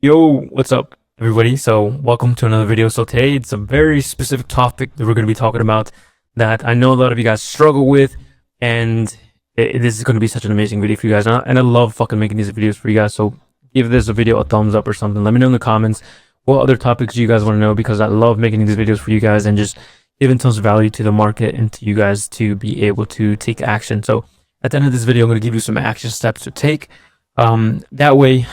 Yo, what's up, everybody? So, welcome to another video. So, today it's a very specific topic that we're going to be talking about that I know a lot of you guys struggle with, and this is going to be such an amazing video for you guys. And I love fucking making these videos for you guys. So, give this video a thumbs up or something. Let me know in the comments what other topics you guys want to know, because I love making these videos for you guys and just giving tons of value to the market and to you guys to be able to take action. So, at the end of this video, I'm going to give you some action steps to take. That way,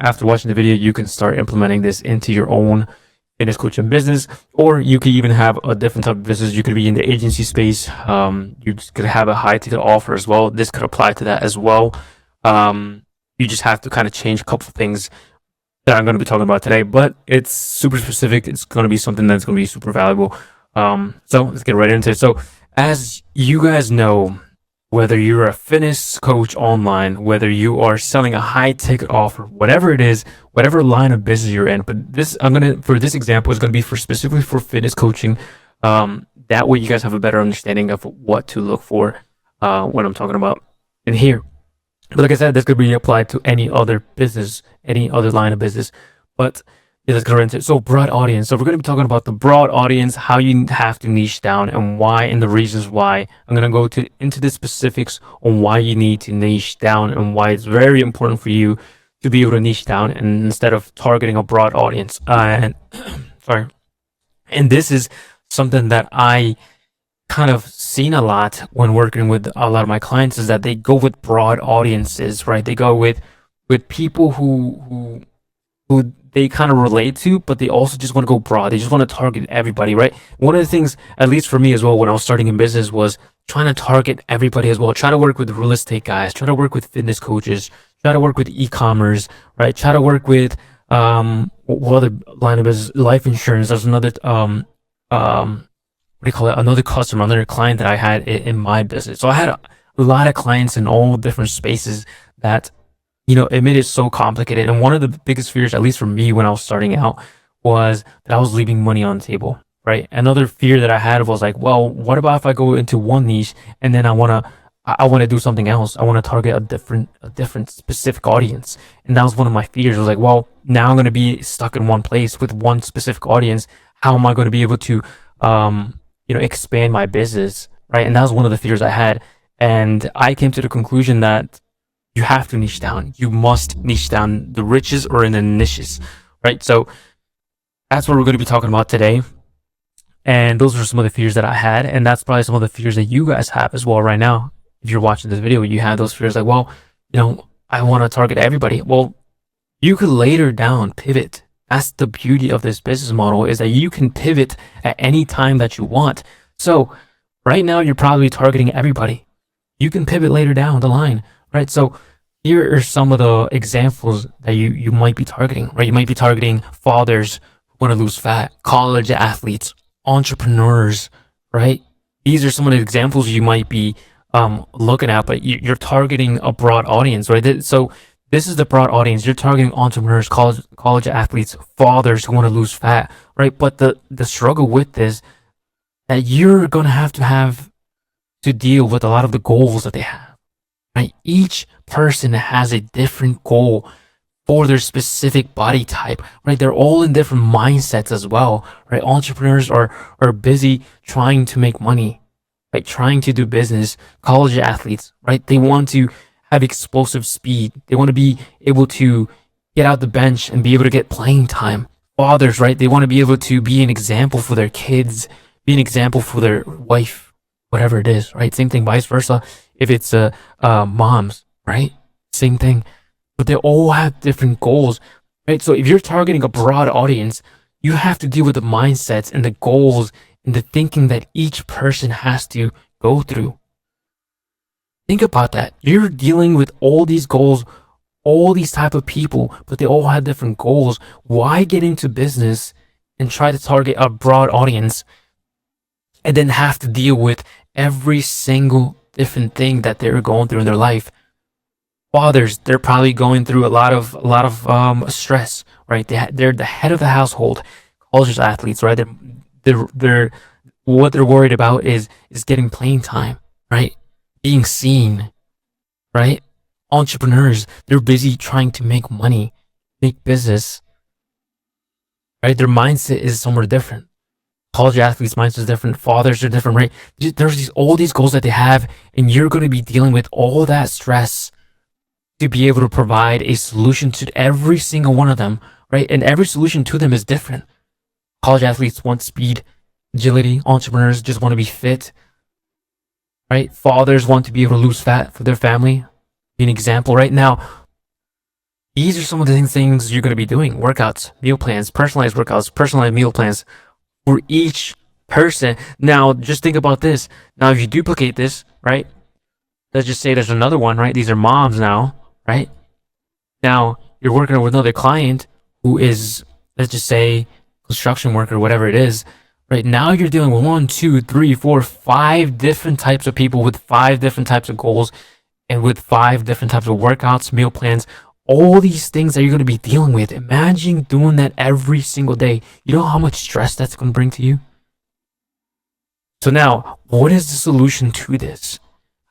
after watching the video, you can start implementing this into your own fitness coaching business, or you could even have a different type of business. You could be in the agency space. You could have a high ticket offer as well. This could apply to that as well. You just have to kind of change a couple of things that I'm going to be talking about today, but it's super specific. It's going to be something that's going to be super valuable. So let's get right into it. So as you guys know, whether you're a fitness coach online, whether you are selling a high ticket offer, whatever it is, whatever line of business you're in, but for this example, it's going to be specifically for fitness coaching. That way you guys have a better understanding of what to look for when I'm talking about in here. But like I said, this could be applied to any other business, any other line of business. But yeah, let's go into it. So broad audience. So we're going to be talking about the broad audience, how you have to niche down and why, and the reasons why. I'm going to go into the specifics on why you need to niche down and why it's very important for you to be able to niche down and instead of targeting a broad audience. And sorry. And this is something that I kind of seen a lot when working with a lot of my clients, is that they go with broad audiences, right? They go with people who they kind of relate to, but they also just want to go broad. They just want to target everybody, right? One of the things, at least for me as well, when I was starting in business, was trying to target everybody as well. Try to work with real estate guys, try to work with fitness coaches, try to work with e-commerce, right? Try to work with what other line of business? Life insurance. There's another what do you call it? Another customer, another client that I had in my business. So I had a lot of clients in all different spaces that, it made it so complicated. And one of the biggest fears, at least for me when I was starting out, was that I was leaving money on the table, right? Another fear that I had was like, well, what about if I go into one niche and then I want to do something else? I want to target a different specific audience. And that was one of my fears. I was like, well, now I'm going to be stuck in one place with one specific audience. How am I going to be able to, expand my business, right? And that was one of the fears I had. And I came to the conclusion that you have to niche down. You must niche down. The riches are in the niches, right? So that's what we're going to be talking about today. And those are some of the fears that I had. And that's probably some of the fears that you guys have as well right now. If you're watching this video, you have those fears like, well, I want to target everybody. Well, you could later down pivot. That's the beauty of this business model, is that you can pivot at any time that you want. So right now you're probably targeting everybody. You can pivot later down the line. Right, so here are some of the examples that you might be targeting, right? You might be targeting fathers who want to lose fat, college athletes, entrepreneurs, right? These are some of the examples you might be looking at, but you're targeting a broad audience, right? So this is the broad audience. You're targeting entrepreneurs, college athletes, fathers who want to lose fat, right? But the struggle with this, that you're going to have to deal with a lot of the goals that they have. Right? Each person has a different goal for their specific body type, right? They're all in different mindsets as well, right? Entrepreneurs are busy trying to make money, right? Trying to do business. College athletes, right? They want to have explosive speed. They want to be able to get out the bench and be able to get playing time. Fathers, right? They want to be able to be an example for their kids, be an example for their wife, whatever it is, right? Same thing, vice versa. If it's moms, right? Same thing. But they all have different goals, right? So if you're targeting a broad audience, you have to deal with the mindsets and the goals and the thinking that each person has to go through. Think about that. You're dealing with all these goals, all these type of people, but they all have different goals. Why get into business and try to target a broad audience and then have to deal with every single different thing that they're going through in their life? Fathers, they're probably going through a lot of stress, right? They're the head of the household. College athletes, right? They're what they're worried about is getting playing time, right? Being seen, right? Entrepreneurs, they're busy trying to make money, make business, right? Their mindset is somewhere different. College athletes' mindset is different. Fathers are different, right? There's all these goals that they have, and you're going to be dealing with all that stress to be able to provide a solution to every single one of them, right? And every solution to them is different. College athletes want speed, agility. Entrepreneurs just want to be fit, right? Fathers want to be able to lose fat for their family. Be an example right now. These are some of the things you're going to be doing. Workouts, meal plans, personalized workouts, personalized meal plans for each person. Now, just think about this. Now, if you duplicate this, right? Let's just say there's another one, right? These are moms now, right? Now, you're working with another client who is, let's just say, construction worker, whatever it is, right? Now you're dealing with 1, 2, 3, 4, 5 different types of people with 5 different types of goals and with 5 different types of workouts, meal plans, all these things that you're going to be dealing with. Imagine doing that every single day. You know how much stress that's going to bring to you? So now, what is the solution to this?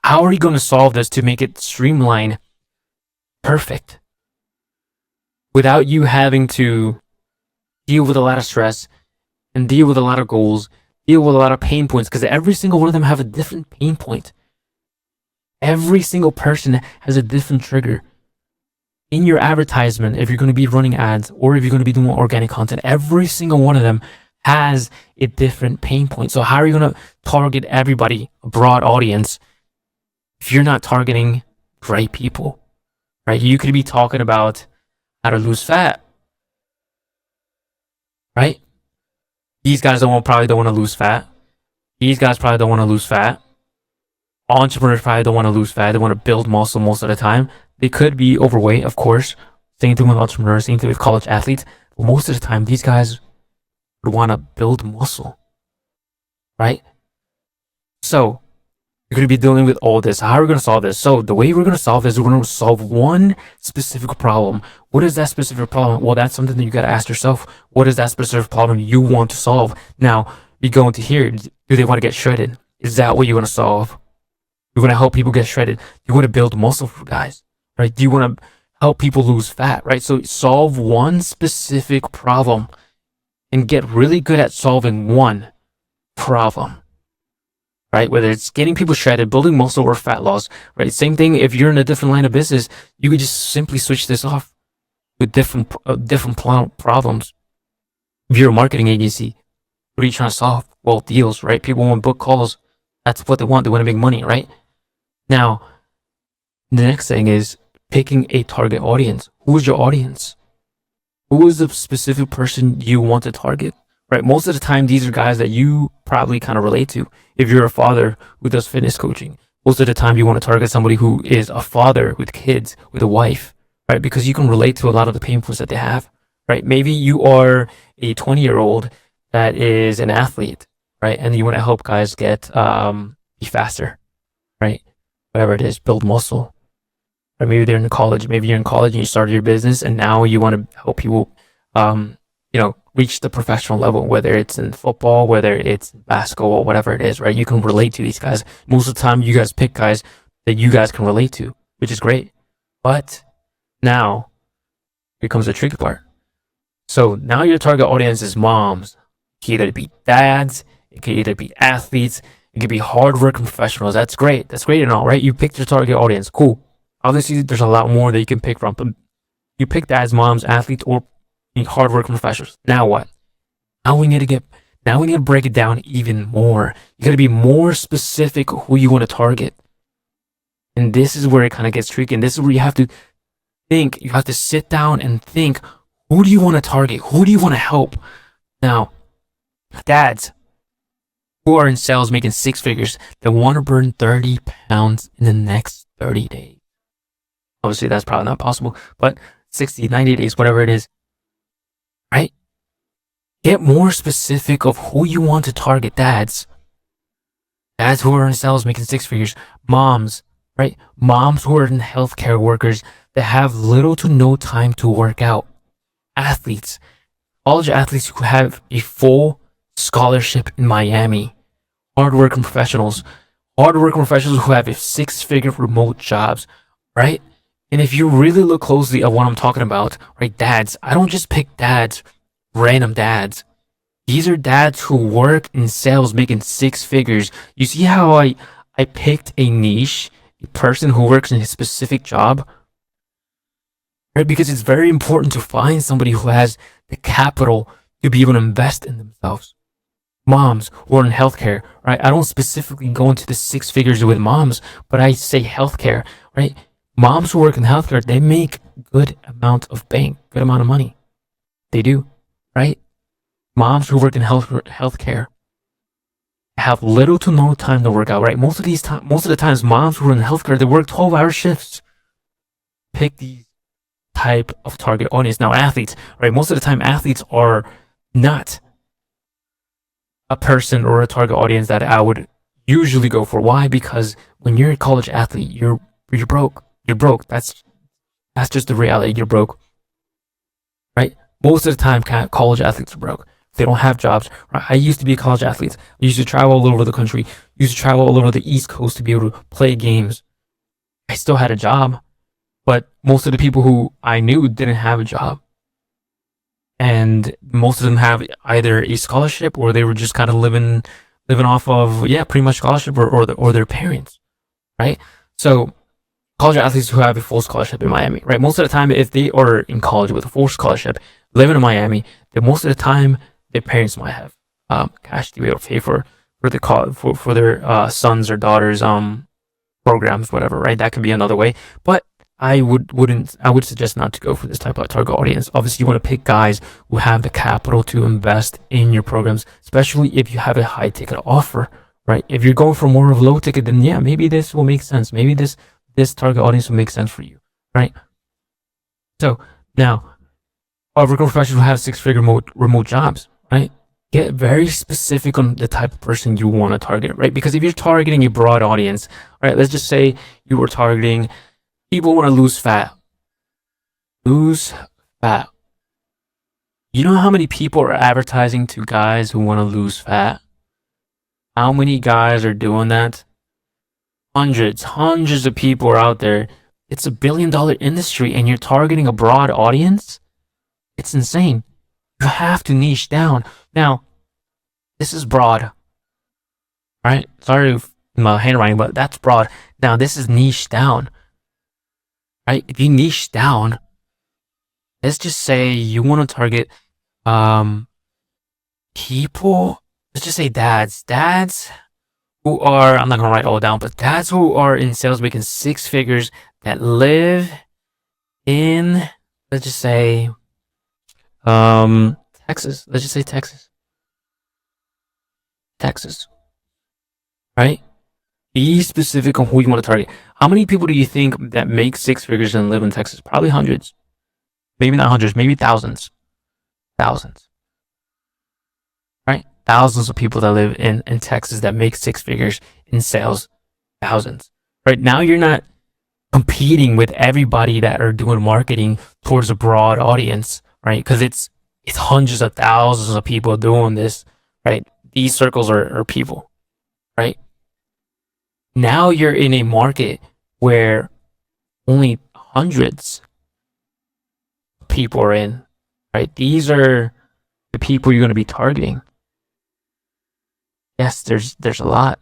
How are you going to solve this to make it streamlined, perfect, without you having to deal with a lot of stress and deal with a lot of goals, deal with a lot of pain points? Because every single one of them have a different pain point. Every single person has a different trigger. In your advertisement, if you're going to be running ads or if you're going to be doing organic content, every single one of them has a different pain point. So how are you going to target everybody, a broad audience, if you're not targeting great people, right? You could be talking about how to lose fat, right? These guys probably don't want to lose fat. These guys probably don't want to lose fat. Entrepreneurs probably don't want to lose fat. They want to build muscle most of the time. They could be overweight, of course. Same thing with entrepreneurs, same thing with college athletes. But most of the time, these guys would want to build muscle, right? So you're going to be dealing with all this. How are we going to solve this? So the way we're going to solve this, we're going to solve one specific problem. What is that specific problem? Well, that's something that you got to ask yourself. What is that specific problem you want to solve? Now, you go into here. Do they want to get shredded? Is that what you want to solve? You want to help people get shredded. You want to build muscle for guys, right? Do you want to help people lose fat, right? So solve one specific problem and get really good at solving one problem, right? Whether it's getting people shredded, building muscle, or fat loss, right? Same thing if you're in a different line of business, you could just simply switch this off with different problems. If you're a marketing agency, what are you trying to solve? Well, deals, right? People want book calls. That's what they want. They want to make money, right? Now, the next thing is picking a target audience. Who is your audience? Who is the specific person you want to target, right? Most of the time, these are guys that you probably kind of relate to. If you're a father who does fitness coaching, most of the time you want to target somebody who is a father with kids, with a wife, right? Because you can relate to a lot of the pain points that they have, right? Maybe you are a 20-year-old that is an athlete, right? And you want to help guys get be faster, right? Whatever it is, build muscle. Or maybe they're in college. Maybe you're in college and you started your business, and now you want to help people, reach the professional level. Whether it's in football, whether it's basketball, whatever it is, right? You can relate to these guys. Most of the time, you guys pick guys that you guys can relate to, which is great. But now, here comes the tricky part. So now your target audience is moms. It can either be dads. It can either be athletes. It could be hardworking professionals. That's great. That's great and all, right? You picked your target audience. Cool. Obviously, there's a lot more that you can pick from. But you pick dads, moms, athletes, or hardworking professionals. Now what? Now we need to break it down even more. You got to be more specific who you want to target. And this is where it kind of gets tricky. And this is where you have to think. You have to sit down and think, who do you want to target? Who do you want to help? Now, dads who are in sales making 6 figures, that want to burn 30 pounds in the next 30 days. Obviously, that's probably not possible, but 60, 90 days, whatever it is, right? Get more specific of who you want to target. Dads who are in sales making 6 figures, moms, right? Moms who are in healthcare workers that have little to no time to work out. Athletes, college athletes who have a full scholarship in Miami. Hardworking professionals who have a 6-figure remote jobs, right? And if you really look closely at what I'm talking about, right, dads, I don't just pick dads random dads. These are dads who work in sales making six figures. You see how I picked a niche, a person who works in a specific job, right? Because it's very important to find somebody who has the capital to be able to invest in themselves. Moms who are in healthcare, right? I don't specifically go into the six figures with moms, but I say healthcare, right? Moms who work in healthcare, they make good amount of bank, good amount of money. They do, right? Moms who work in healthcare have little to no time to work out, right? Most of the times, moms who are in healthcare, they work 12-hour shifts. Pick these type of target audience. Now, athletes, right? Most of the time, athletes are not a person or a target audience that I would usually go for. Why? Because when you're a college athlete, you're broke. You're broke. That's just the reality. You're broke, right? Most of the time, college athletes are broke. They don't have jobs. Right? I used to be a college athlete. I used to travel all over the country. I used to travel all over the East Coast to be able to play games. I still had a job, but most of the people who I knew didn't have a job. And most of them have either a scholarship or they were just kind of living off of, pretty much scholarship or their parents, right? So college athletes who have a full scholarship in Miami, right? Most of the time, if they are in college with a full scholarship, living in Miami, then most of the time their parents might have cash to be able to pay for their sons or daughters programs, whatever, right? That could be another way, but I would suggest not to go for this type of target audience. Obviously, you want to pick guys who have the capital to invest in your programs, especially if you have a high ticket offer, right? If you're going for more of low ticket, then maybe this will make sense. Maybe this target audience will make sense for you, right? So now, recruitment professionals who have six-figure remote jobs, right? Get very specific on the type of person you want to target, right? Because if you're targeting a broad audience, right? Let's just say you were targeting people who want to lose fat. Lose fat. You know how many people are advertising to guys who want to lose fat? How many guys are doing that? Hundreds of people are out there. It's $1 billion industry and you're targeting a broad audience? It's insane. You have to niche down. Now, this is broad, right? Sorry for my handwriting, but that's broad. Now, this is niche down, right? If you niche down, let's just say you want to target people, let's just say dads who are, I'm not going to write all down, but dads who are in sales making six figures that live in, let's just say, Texas. Let's just say Texas, right? Be specific on who you want to target. How many people do you think that make six figures and live in Texas? Probably hundreds. Maybe not hundreds, maybe thousands. Right? Thousands of people that live in Texas that make six figures in sales. Thousands. Right? Now you're not competing with everybody that are doing marketing towards a broad audience, right? Because it's hundreds of thousands of people doing this, right? These circles are people, right? Now you're in a market where only hundreds of people are in, right? These are the people you're going to be targeting. Yes, there's a lot,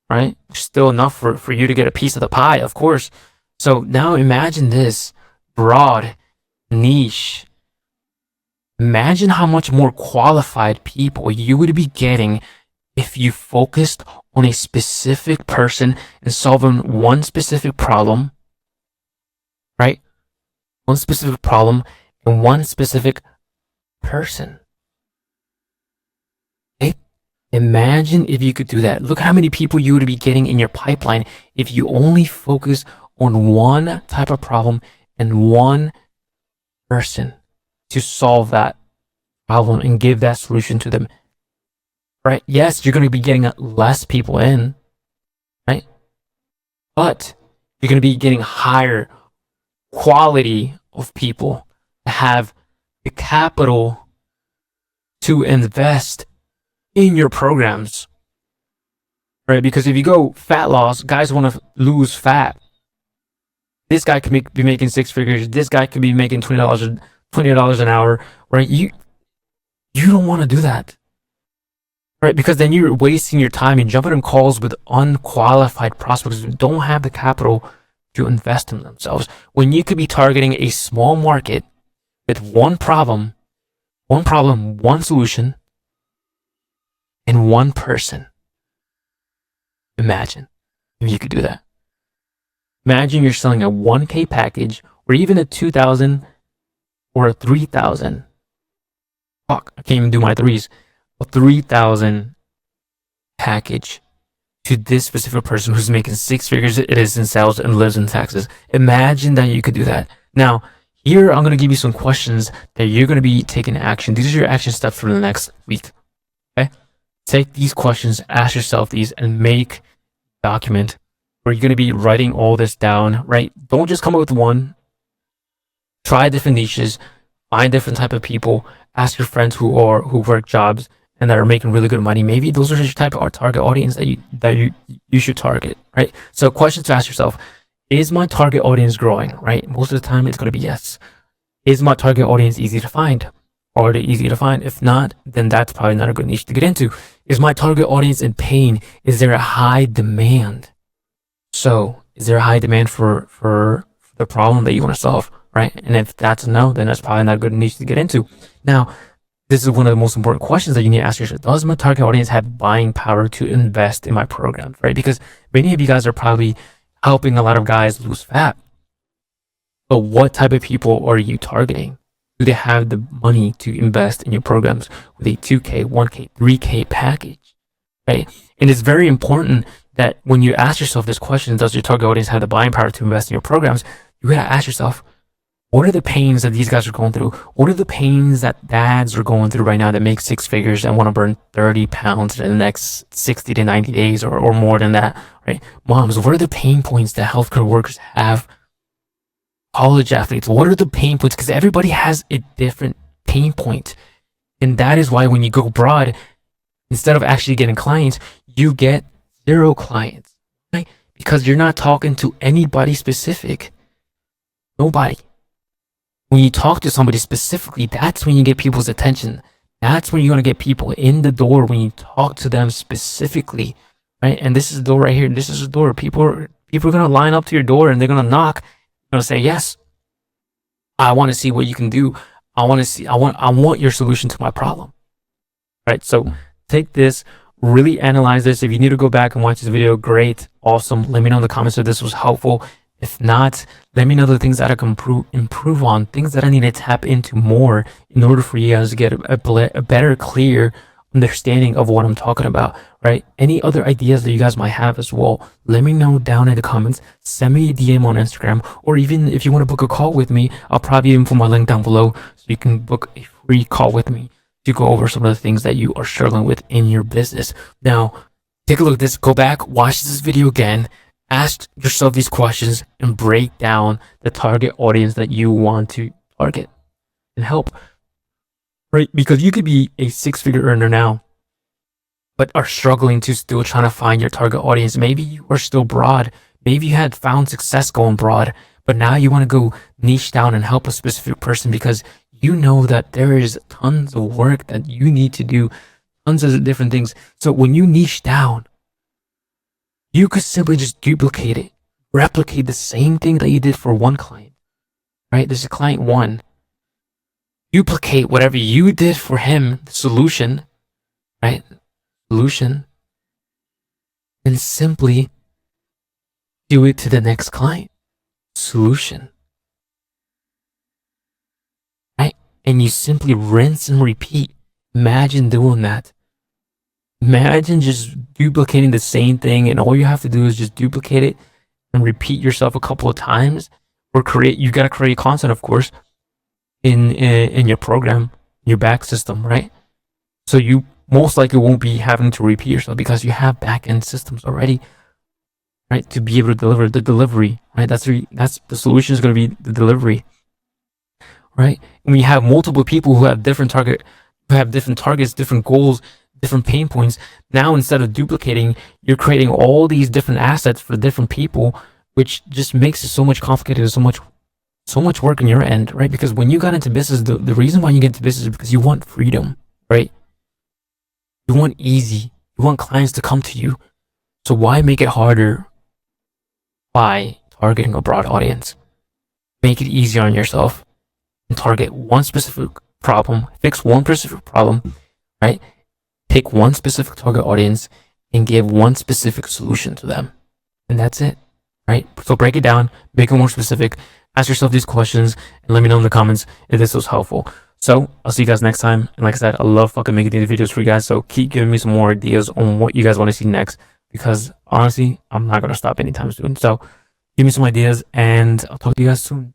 right? There's still enough for you to get a piece of the pie, of course. So now imagine this broad niche. Imagine how much more qualified people you would be getting if you focused on a specific person and solving one specific problem, right? One specific problem and one specific person. Okay? Imagine if you could do that. Look how many people you would be getting in your pipeline if you only focus on one type of problem and one person to solve that problem and give that solution to them. Right? Yes, you're going to be getting less people in, right? But you're going to be getting higher quality of people that have the capital to invest in your programs, right? Because if you go fat loss, guys want to lose fat. This guy could be making six figures. This guy could be making $20 an hour, right? You don't want to do that, right? Because then you're wasting your time and jumping on calls with unqualified prospects who don't have the capital to invest in themselves, when you could be targeting a small market with one problem, one solution, and one person. Imagine if you could do that. Imagine you're selling a 1K package or even a 2,000 or a 3,000. Fuck, I can't even do my threes. A 3,000 package to this specific person who's making 6 figures it is in sales and lives in Texas. Imagine that you could do that. Now, here I'm going to give you some questions that you're going to be taking action. These are your action steps for the next week. Okay? Take these questions, ask yourself these, and make a document where you're going to be writing all this down, right? Don't just come up with one. Try different niches, find different type of people, ask your friends who work jobs and that are making really good money. Maybe those are your type of target audience that you should target, right? So questions to ask yourself: is my target audience growing, right? Most of the time it's going to be yes. Is my target audience easy to find? Are they easy to find? If not, then that's probably not a good niche to get into. Is my target audience in pain? Is there a high demand? So is there a high demand for the problem that you want to solve, right? And if that's a no, then that's probably not a good niche to get into. Now, this is one of the most important questions that you need to ask yourself. Does my target audience have buying power to invest in my programs, right? Because many of you guys are probably helping a lot of guys lose fat. But what type of people are you targeting? Do they have the money to invest in your programs with a 2K, 1K, 3K package, right? And it's very important that when you ask yourself this question, does your target audience have the buying power to invest in your programs? You gotta ask yourself, what are the pains that these guys are going through? What are the pains that dads are going through right now that make 6 figures and want to burn 30 pounds in the next 60 to 90 days or more than that, right? Moms, what are the pain points that healthcare workers have? College athletes, what are the pain points? Because everybody has a different pain point. And that is why when you go broad, instead of actually getting clients, you get 0 clients, right? Because you're not talking to anybody specific. Nobody. When you talk to somebody specifically, that's when you get people's attention. That's when you're going to get people in the door, when you talk to them specifically, right? And this is the door right here. This is the door. People are going to line up to your door and they're going to knock. They're going to say, yes, I want to see what you can do. I want your solution to my problem, right? So take this, really analyze this. If you need to go back and watch this video, great, awesome. Let me know in the comments if this was helpful. If not, let me know the things that I can improve on, things that I need to tap into more in order for you guys to get a better, clear understanding of what I'm talking about, right? Any other ideas that you guys might have as well, let me know down in the comments. Send me a DM on Instagram, or even if you want to book a call with me, I'll probably even put my link down below so you can book a free call with me to go over some of the things that you are struggling with in your business. Now, take a look at this, go back, watch this video again, ask yourself these questions, and break down the target audience that you want to target and help, right? Because you could be a 6-figure earner now, but are struggling to still trying to find your target audience. Maybe you are still broad. Maybe you had found success going broad, but now you want to go niche down and help a specific person because you know that there is tons of work that you need to do, tons of different things. So when you niche down, you could simply just duplicate it, replicate the same thing that you did for one client, right? There's a client 1. Duplicate whatever you did for him, the solution, right? Solution, and simply do it to the next client. Solution, right? And you simply rinse and repeat. Imagine doing that. Imagine just duplicating the same thing, and all you have to do is just duplicate it and repeat yourself a couple of times, or you got to create content, of course, in your program, your back system, right? So you most likely won't be having to repeat yourself because you have back-end systems already, right? To be able to deliver the delivery, right? That's the solution is going to be the delivery, right? And we have multiple people who have different targets, different goals, different pain points. Now, instead of duplicating, you're creating all these different assets for different people, which just makes it so much complicated, so much work on your end, right? Because when you got into business, the reason why you get into business is because you want freedom, right? You want easy. You want clients to come to you. So why make it harder by targeting a broad audience? Make it easier on yourself and target one specific problem, fix one specific problem, right? Pick one specific target audience and give one specific solution to them. And that's it, right? So break it down, make it more specific, ask yourself these questions, and let me know in the comments if this was helpful. So I'll see you guys next time. And like I said, I love fucking making these videos for you guys. So keep giving me some more ideas on what you guys want to see next, because honestly, I'm not going to stop anytime soon. So give me some ideas, and I'll talk to you guys soon.